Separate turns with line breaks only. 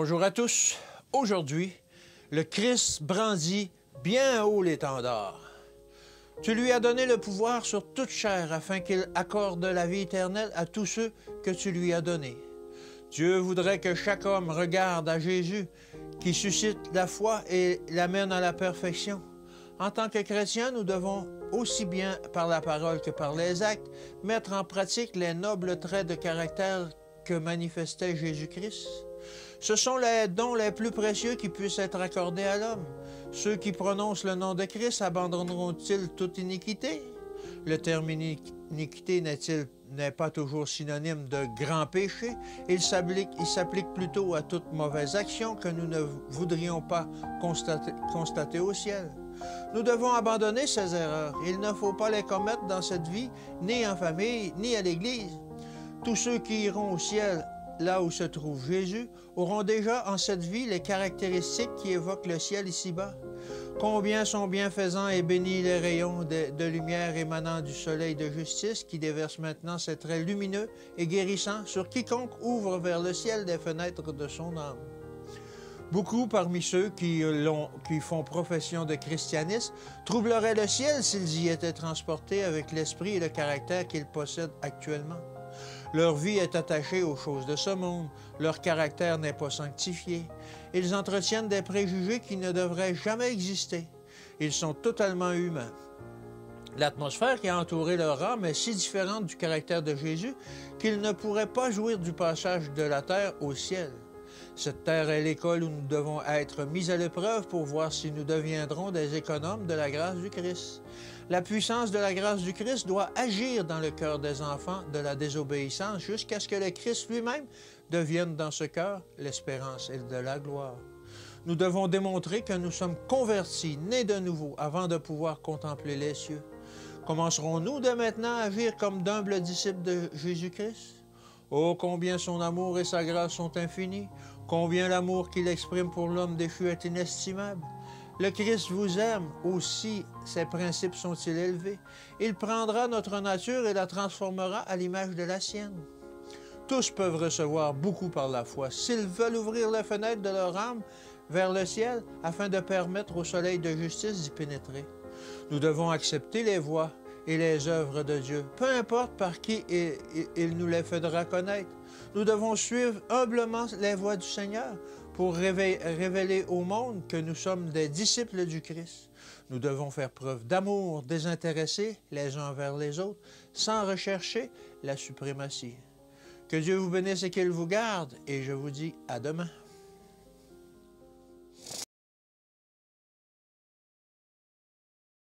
Bonjour à tous. Aujourd'hui, le Christ brandit bien haut l'étendard. Tu lui as donné le pouvoir sur toute chair afin qu'il accorde la vie éternelle à tous ceux que tu lui as donnés. Dieu voudrait que chaque homme regarde à Jésus qui suscite la foi et l'amène à la perfection. En tant que chrétiens, nous devons, aussi bien par la parole que par les actes, mettre en pratique les nobles traits de caractère que manifestait Jésus-Christ. Ce sont les dons les plus précieux qui puissent être accordés à l'homme. Ceux qui prononcent le nom de Christ abandonneront-ils toute iniquité? Le terme iniquité n'est pas toujours synonyme de grand péché. Il s'applique plutôt à toute mauvaise action que nous ne voudrions pas constater au ciel. Nous devons abandonner ces erreurs. Il ne faut pas les commettre dans cette vie, ni en famille, ni à l'Église. Tous ceux qui iront au ciel, là où se trouve Jésus, auront déjà en cette vie les caractéristiques qui évoquent le ciel ici-bas. Combien sont bienfaisants et bénis les rayons de lumière émanant du soleil de justice qui déverse maintenant ses traits lumineux et guérissants sur quiconque ouvre vers le ciel des fenêtres de son âme. Beaucoup parmi ceux qui font profession de christianisme troubleraient le ciel s'ils y étaient transportés avec l'esprit et le caractère qu'ils possèdent actuellement. Leur vie est attachée aux choses de ce monde, leur caractère n'est pas sanctifié. Ils entretiennent des préjugés qui ne devraient jamais exister. Ils sont totalement humains. L'atmosphère qui a entouré leur âme est si différente du caractère de Jésus qu'ils ne pourraient pas jouir du passage de la terre au ciel. Cette terre est l'école où nous devons être mis à l'épreuve pour voir si nous deviendrons des économes de la grâce du Christ. La puissance de la grâce du Christ doit agir dans le cœur des enfants de la désobéissance jusqu'à ce que le Christ lui-même devienne dans ce cœur l'espérance et de la gloire. Nous devons démontrer que nous sommes convertis, nés de nouveau, avant de pouvoir contempler les cieux. Commencerons-nous dès maintenant à agir comme d'humbles disciples de Jésus-Christ? Oh, combien son amour et sa grâce sont infinis! Combien l'amour qu'il exprime pour l'homme déchu est inestimable! Le Christ vous aime, aussi ses principes sont-ils élevés. Il prendra notre nature et la transformera à l'image de la sienne. Tous peuvent recevoir beaucoup par la foi, s'ils veulent ouvrir les fenêtres de leur âme vers le ciel, afin de permettre au soleil de justice d'y pénétrer. Nous devons accepter les voies et les œuvres de Dieu, peu importe par qui il nous les fera connaître. Nous devons suivre humblement les voies du Seigneur pour révéler au monde que nous sommes des disciples du Christ. Nous devons faire preuve d'amour désintéressé les uns envers les autres, sans rechercher la suprématie. Que Dieu vous bénisse et qu'il vous garde, et je vous dis à demain.